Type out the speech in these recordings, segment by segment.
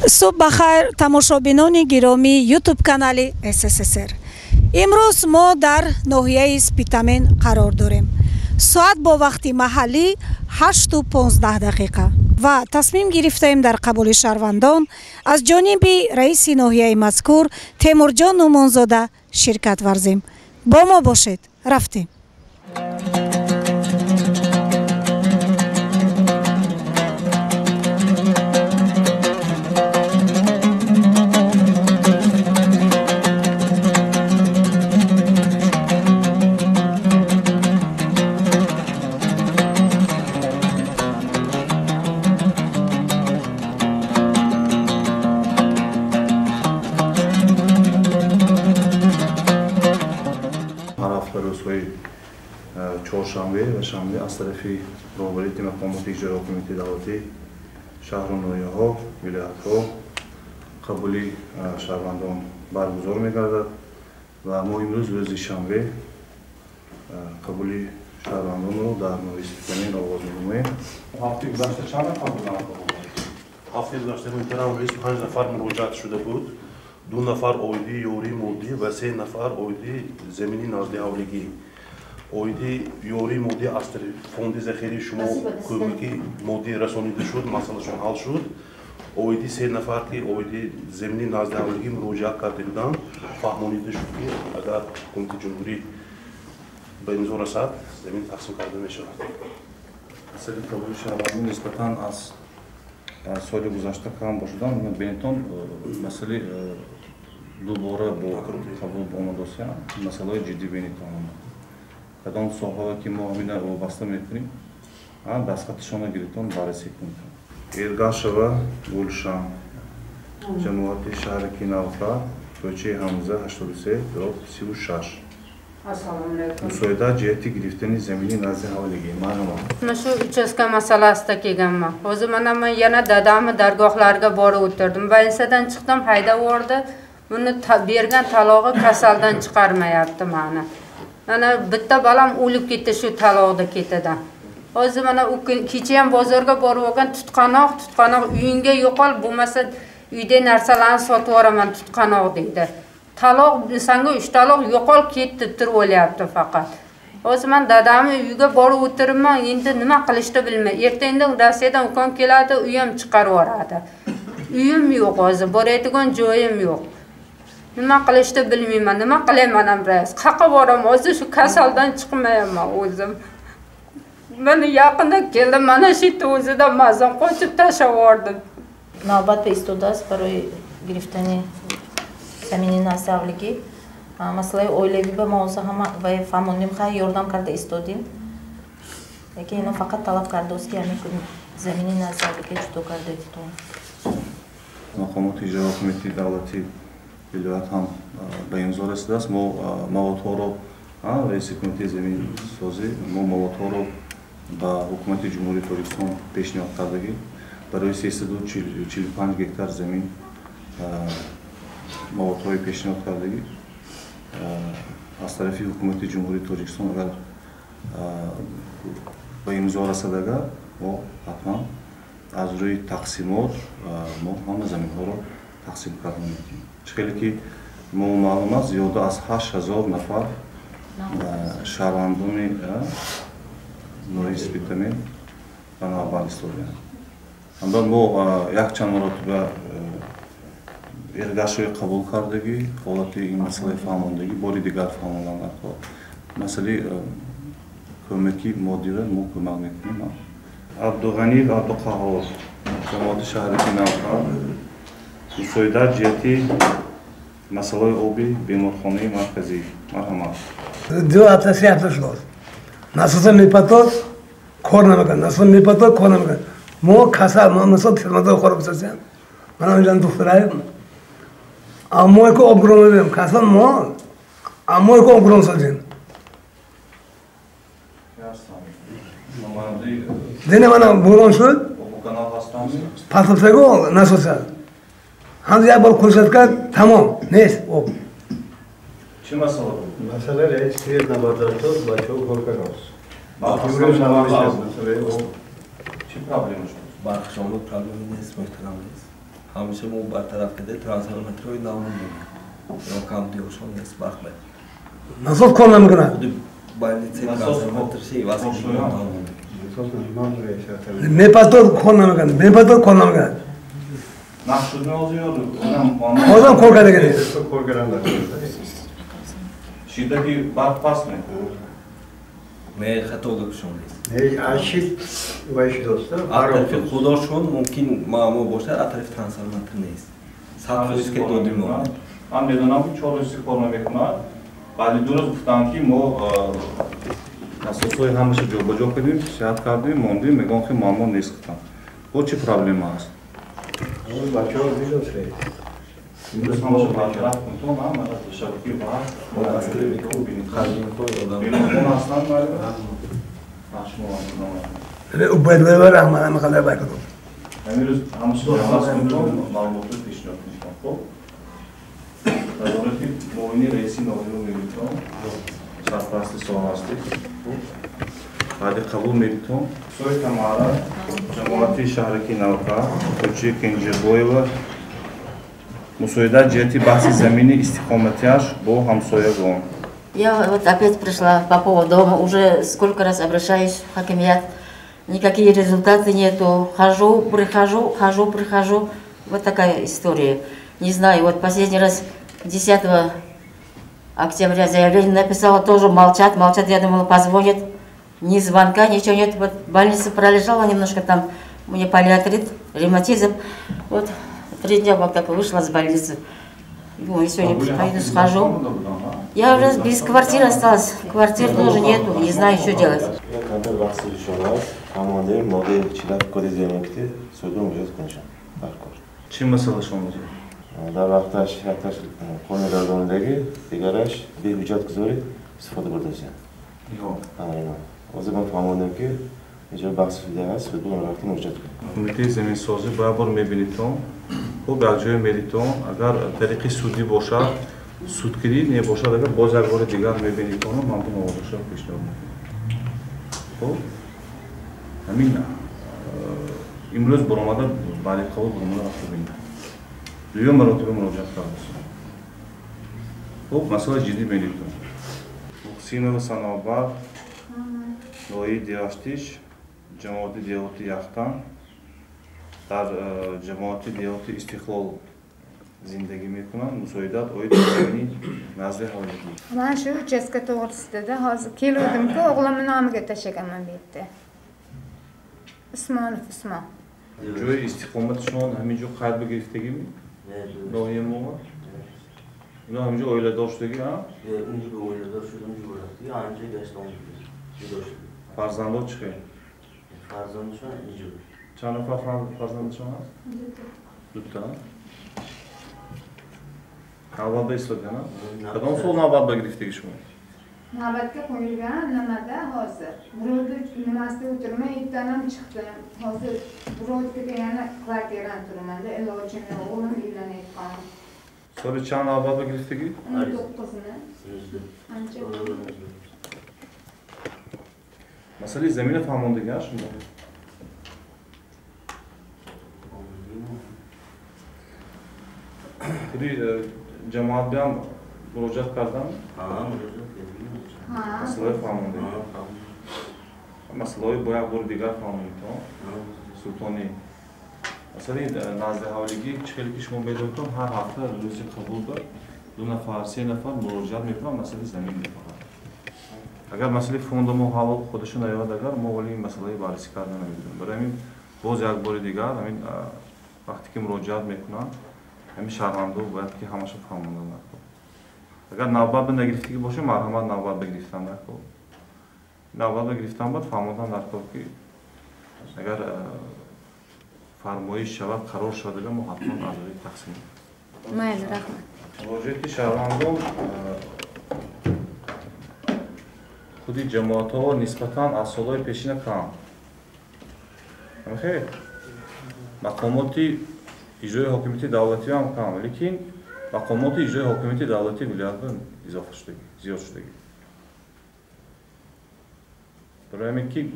صبح بخیر تماشابینان گرامی یوتیوب کانال SSSR. امروز ما در ناحیه سپیتامین قرار داریم. ساعت با وقت محلی 8:15 و تصمیم گرفتیم در قبول شهروندان از جانب رئیس ناحیه مذکور تیمورجان نومانزاده شرکت ورزیم. با ما باشید. رفتیم. چهارشنبه و شنبه از طرف رهبری مقامات اجرایی حکومتی دولتی شهر و ناحیه‌ها، ولایت‌ها قبولی شهروندان برگزار می‌گردد و ما امروز روز شنبه قبولی شهروندان رو در ناحیه سپیتامین آغاز می‌نماییم. هفته گذشته چند نفر قبول کردند؟ هفته گذشته محترم رئیس 5 نفر مراجعه شده بود. 2 نفر اویدی یوری مودی و 3 نفر اویدی زمینی نازده حولگی. اویدی یوری مودی از فوند ذخیره شما کمکی مودی رسانیده شد، مسئلهشون حل شد. اویدی 3 نفر که اویدی زمینی نازده حولگی مراجعه کرده بودند فهمانیده شد که اگر کمیته جمهوری به امضا رسد زمین تقسیم کرده میشود. مسئله قبول شهروندان نسبتاً از سال گذشته کم باشدن بینتون مسئله دوباره با قبول آمدوسیان مسئله جدی بینتون کدام سوال که ما همین رو وابسته میکنیم دستخطشون رو گرفتن بررسی کنیم. ایرگاشوا گلشن جمعیت شهر کینالفا کوچه حمزه 83-36 Assalomu alaykum. Musoyda jihati giriftani zemini nazi havliga ma'lumot. Mana shu uchastka masalasida kelganman. O'zi mana men yana dadamni dargohlarga borib o'tirdim. Vaynsadan chiqdim, haydab yubordi. Buni bergan talog'i kasaldan chiqarmayapti meni. Mana bitta balam o'lib ketdi shu taloqda ketidan. O'zi mana u kecha ham bozorga borib olgan tutqanoq uyingga yo'qol, bo'lmasa uyda narsalarni sotib yuboraman tutqanoq deydi. Taloq senga 3 taloq yo'qol ketdi turib o'lyapti faqat. O'zi men dadamni uyiga borib o'tiribman, endi nima qilishni bilmay. Ertaga Rossiyadan ukam keladi, uy ham chiqarib yuboradi. Uyim yo'q o'zi, boradigan joyim yo'q. Nima qilishni bilmayman, nima qilayman ham rais. Qayerga boraman o'zi shu kasaldan chiqmayman o'zim. Meni yaqinda keldim, mana shu o'zida mazam qochib tashlab yubordim. Navbat pe istodas барои гирифтани замини насавлиги масъалаи оилавӣ ба муосаҳама ва фаҳмон мехоҳад ёрдам карда истодем. Яке ино фақат талаб кардааст ки ҳамин замини насавлиги ҷудо карда дитон. Мақомот иҷрои ҳукумати давлати вилоят ҳам ба имзо расидааст. Мо маводҳоро раиси кумитаи заминсозӣ мо маводҳоро ба ҳукумати ҷумҳурии Тоҷикистон пешниҳод кардаги барои 345 гектар замин маводҳои пешниҳод кардаги аз тарафи ҳукумати ҷумҳурии Тоҷикистон агар ба имзо расадага мо ҳатман аз рӯи тақсимот мо ҳама заминҳоро тақсим карда мекунем. Хеле ки мо маълум аст зиёда аз 8000 нафар шаҳрвандони ноҳияи Сепитамин ба навбат истодаанд. Ҳамдон мо якчанд маротиба эргашои қабул кардагӣ ҳолати ин масъалаи фаҳмондагӣ бори дигар фаҳмондан масъалаи кӯмаки моддиро мо кӯмак мекунем. Абдуғаниев Абдуқаҳҳор ҷамоати шаҳри Киналфа мусоида ҷиҳати масъалаи оби беморхонаи марказӣ. Марҳамат. 2 ҳафта 3 ҳафта шуд. Насоса мепатод кор намекунад, насоса мепатод кор намекунад. Мо касал мисол тилмазор хора бисасем. Мана онҷан духтараем. Аммо ко обгрон медем, касал мо. Аммо ко обгрон созем. Дене мана бурон шуд. Пасалтаго насоса. Ҳамз як бор кӯшад кард, тамом, нест об. Чӣ масъала буд? Масъала раис ки набардартод бачаҳо кор кардааст. Чӣ проблема шуд? برخشامو پرابلمی نیست محترم نیست. همیشه مو برطرف کرده ترانسفورماتور نامون یا کام دیوشون نیست بخمه Nasıl kol namikanı? خود باید ترانسفورماتور شی واسه نامون Mepator kol namikanı. Mepator kol namikanı. Nakşud ne oluyor? Oradan kol kadar geliyor. Şiddeti bak pas mı? نه خطا گفتشون نیست Hey, aşit başı dostlar. از طرف خداشون ممکن معما باشه از طرف ترانسفورماتور نیست صد فیصد که دادیم ما Am میدونم چالشی کار نمیکنه ولی درست گفتن که ما اساسای همش جابجا کردیم صحت کردیم موندیم میگن که معما نیست گفتن bu چه پرابلم است Başı biliyorsun. امروز همش برطرف کنم من از شبکه بحث ما از طرف میکنیم خرجیم کنیم آدم بیرون اصلا معلومه Ve ubaylığı var ama ne kadar bakıyor. امروز همش بحث کنم معلومات پیشنهاد میکنم خب در حالی که معاونی رئیسی ناظر رو می‌بینم سرپرست سوال هستی بعد قبول می‌کنم سوی تمارا جماعتی شهرکی نوکا کوچی کنجربویو مساعدت جهتی بحث زمینی استقامتیاش با همسایه گون. Я вот опять пришла по поводу дома, уже сколько раз обращаюсь в хакимият, никакие результаты нету, хожу, прихожу, вот такая история. Не знаю, вот последний раз 10 октября заявление написала, тоже молчат, я думала, позвонят, ни звонка, ничего нет, вот в больнице пролежала немножко, там у меня полиартрит, ревматизм, вот 3 дня вот так вышла с больницы. Думаю, сегодня пойду схожу. Я уже без квартиры осталась, квартир тоже нету, не знаю, что делать. Я когда вакцину шел, команде модель чилап кориземекти, судом уже кончил. Çin meselesi olacak. Dar vaqtash qo'nilardo'nidagi tegarash behujjat qizori sifati bo'rdasi. Yo'q. Aynan. O'zi men fahmondimki, ijro bahs sudida sud bilan vaqtni hujjat qildi. Qo'mita zaminsozi baribir می‌بینیتون خب یک جای می‌ریتون اگر طریق سودی باشه سودگیری نباشه اگر باز یک بار دیگر می‌بینیتون من به موضوعش پیشنهاد می‌کنم. خب همین امروز برآمده برای قبول برآمده وقت ببینید. دوی مراتب مراجعه کردم. خب مسئله جدی می‌ریتون. سینه و صنعت‌بر نوعی دیاشتیش جماعتی دیالتی یختن در جماعتی دیالتی استقلال زندگی میکنن مساعدت oid zemini nazli havligi. Ben şu uchastka to'g'risida hozir keluvdim-ku, o'g'limning nomiga tashlagaman bu yerda. Usmonov Usmon. Joy istiqomatishon hamijo qalb گرفتگیmi? Noye mo'ma? Uni hamijo oiladoshligi, ha? Unga bir oiladosh shudum bo'ladi. Ancha gaston. Farzandlar chiqadi. Farzand shon ijro. چند نفر فرزند شما هست؟ دوتا. اول به ایستاد نه؟ کدام سال نوبت به گرفتگی شما؟ Navbatga qo'yilgan nimada hozir. Birovda nimasida o'tirmay itdanam chiqdim. Hozir birovga yana kvartirada turaman-da, ilojim yo'q, o'g'lim uylanayotgan. So'ra چند navbat به گرفتگی؟ 19'ni. Ancha. مسئله زمین فهماندگی هست شما؟ خودی جماعت بیام مراجعت کردم؟ مسئله فهماندگی. مسئله باید بار دیگر فهماندگی سلطانی. مثلا نزد حوالیگی چهلی که شما میدونم هر هفته روزی قبول دار 2 نفر 3 نفر مراجعت میکنم مسئله زمین میکنم. اگر مسئله فوند ما حال خودشون نیاد اگر ما ولی این مسئله بررسی کردن نمیدونم. برای همین باز یک بار دیگر همین وقتی که مراجعت میکنن همین شهروندا باید که همش فهمونده نکنه. اگر نوبت به نگرفتگی باشه مرحمت نوبت بگرفتن نکنه. نوبت بگرفتن باید فهموندن در کار که اگر فرمایش شود قرار شده ما حتما اعضای تقسیم کنیم. Mayli, rahmat. مراجعه شهروندا خودی جماعت‌ها نسبتاً از سال‌های پیشین کم. خیلی مقاماتی اجرای حاکمیت دولتی هم کم، لیکن مقامات اجرای حاکمیت دولتی ولایت اضافه شده، زیاد شده. برای همین که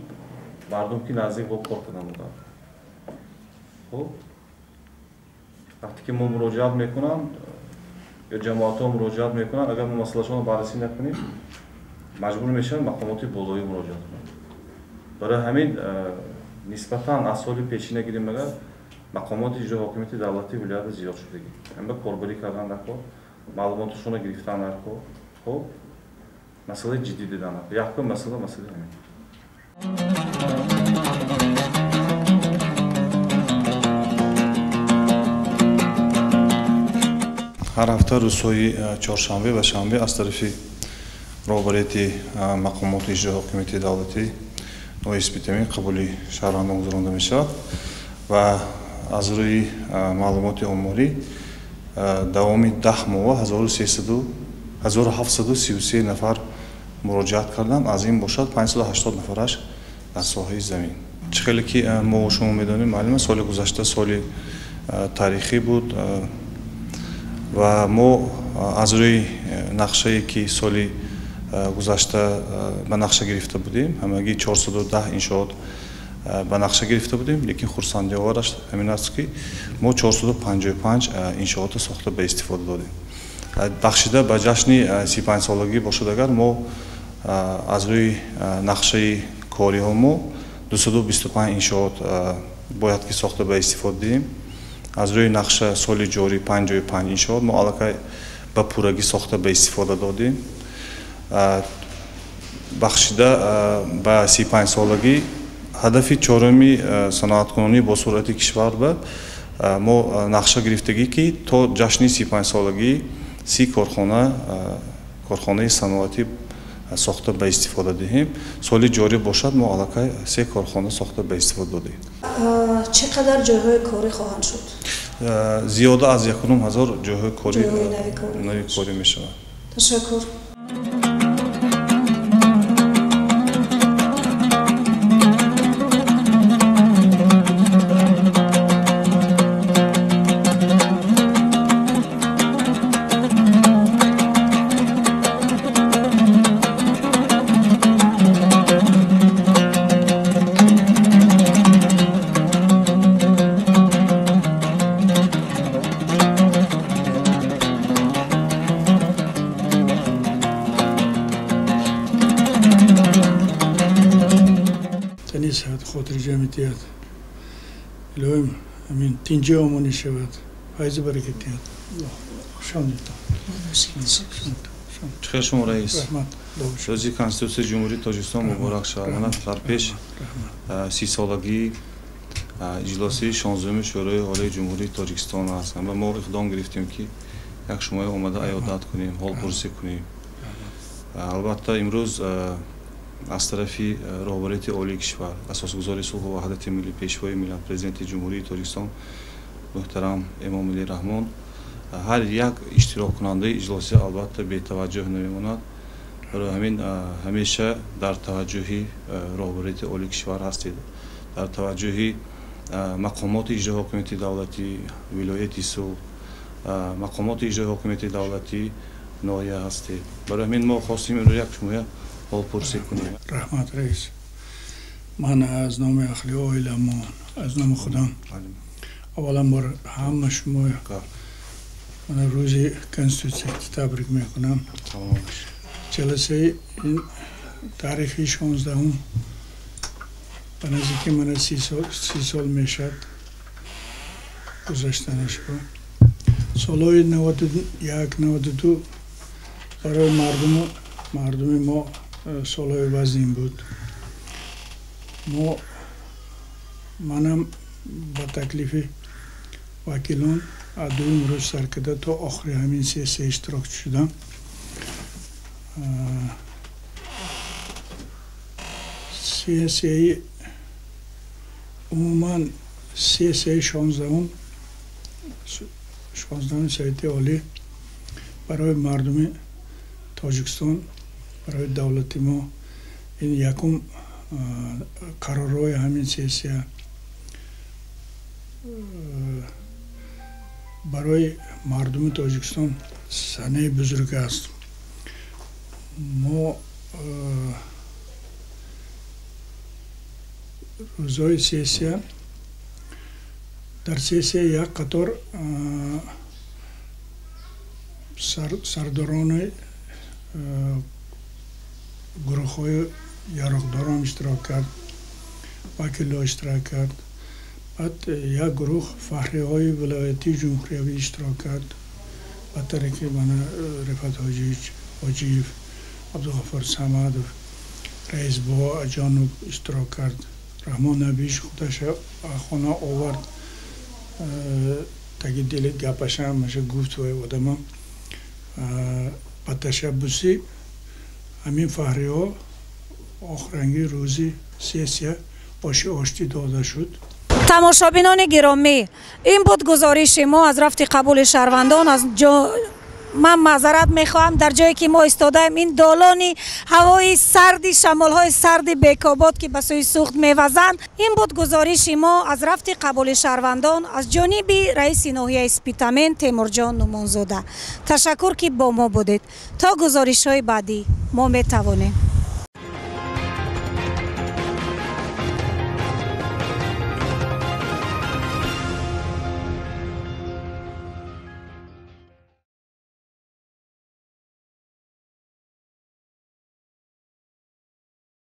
مردم که نزدیک با کار کردن بودن. خب وقتی که ما مراجعات میکنن یا جماعت ها مراجعات میکنن اگر ما مسئلهشون رو بررسی نکنیم مجبور میشن مقامات بالایی مراجعات کنن. برای همین نسبتا از سال پیشینه گیریم اگر مقامات اجرا حاکمیت دولتی ولایت زیاد شدگی هم به کاربری کردن در کار معلوماتشون رو گرفتن در کار خب مسئله جدی دیدن یک مسئله همین. هر هفته روزهای چهارشنبه و شنبه از طرف رهبریت مقامات اجرا حاکمیت دولتی نوع اسپیتامین قبولی شهروندان گذرانده می شود و از روی معلومات عمومی دوام 10 ماه 1733 نفر مراجعت کردند. از این باشد 580 نفرش در ساحه زمین. خیلی که ما شما میدانیم معلومه سال گذشته سال تاریخی بود و ما از روی نقشه که سال گذشته به نقشه گرفته بودیم همگی 410 انشاءات به نقشه گرفته بودیم لیکن خرسندی آورش همین است که ما 455 انشاءات ساخته به استفاده دادیم. بخشیده به جشن 35 سالگی باشد اگر ما از روی نقشه کاری ها ما 225 انشاءات باید که ساخته به استفاده دیم. از روی نقشه سال جاری 55 انشاءات ما علاقه به پورگی ساخته به استفاده دادیم. بخشیده به 35 سالگی هدف چهارمی صنعت کنونی با سرعت کشور به ما نقشه گرفتگی که تا جشن 35 سالگی 30 کارخانه صنعتی ساخته به استفاده دهیم. سال جاری باشد ما علاقه 3 کارخانه ساخته به استفاده دادیم. چقدر جاهای کاری خواهند شد؟ زیاده از 1000 جاهای کاری نوی کاری می شود. تشکر. خاطر جمعیت الهیم همین تینجه آمانی شود فایز برکتیت شامل خیر شما رئیس روزی کنستیتوسی جمهوری تاجیکستان مبارک شود. من در پیش 30 سالگی اجلاسی 16 شورای عالی جمهوری تاجیکستان هستم و ما اقدام گرفتیم که یک شمای آمده عیادت کنیم حال پرسی کنیم. البته امروز از طرف رهبریت عالی کشور اساسگزار صلح و وحدت ملی پیشوای ملت پرزیدنت جمهوری تاجیکستان محترم امام علی رحمان هر یک اشتراک کننده اجلاسی البته به توجه نمیماند. برای همین همیشه در توجه رهبریت عالی کشور هستید، در توجه مقامات اجرا حاکمیت دولتی ولایت سو مقامات اجرا حاکمیت دولتی نایه هستید. برای همین ما خواستیم این رو یک شمایه حال پرسی کنیم. رحمت رئیس، من از نام اخلی آیلمان از نام خودم اولا بار همه شما من روزی کنستیتوسی تبریک میکنم. جلسه این تاریخی 16 به نزدیک من 30 سال میشد گذشتنش بود. سالهای 91-92 برای مردم ما سالهای وزین بود. منم با تکلیف وکیلان دوم روز سرکرده تا آخری همین سیاسی اشتراک شدم. سیاسی عموما سیاسی 16 سیاسی عالی برای مردم تاجیکستان برای دولت ما این یکم قرارهای همین سیاسی برای مردم تاجیکستان سنه بزرگ است. ما روزهای سیاسی дар сессия як қатор сардорони гурӯҳҳои яроқдорон иштирок кард, вакилҳо иштирок кард. Баъд як гурӯҳ фаҳриҳои вилоятии ҷумҳуриявӣ иштирок кард. ба тариқи мана Рифат ҳоҷиев, Абдуғаффор Самадов, Раисбо Аҷонов иштирок кард. Раҳмон Набиш худаша хона овард. таги дили гапашам маша гуфт ва одама ба ташаббуси ҳамин фаҳриҳо охиранги рӯзи сессия ошти дода шуд. тамошобинони гиромӣ, ин буд гузориши мо аз рафти қабули шаҳрвандон. ман маъзарат мехоҳам, дар ҷое ки мо истодаем ин долони ҳавои сарди шамолҳои сарди бекобод ки ба сӯи сухт мевазанд. Ин буд гузориши мо аз рафти қабули шаҳрвандон аз ҷониби раиси ноҳияи Спитамен Темурҷон Нумонзода. Ташаккур ки бо мо будед. То гузоришҳои баъдӣ мо метавонем.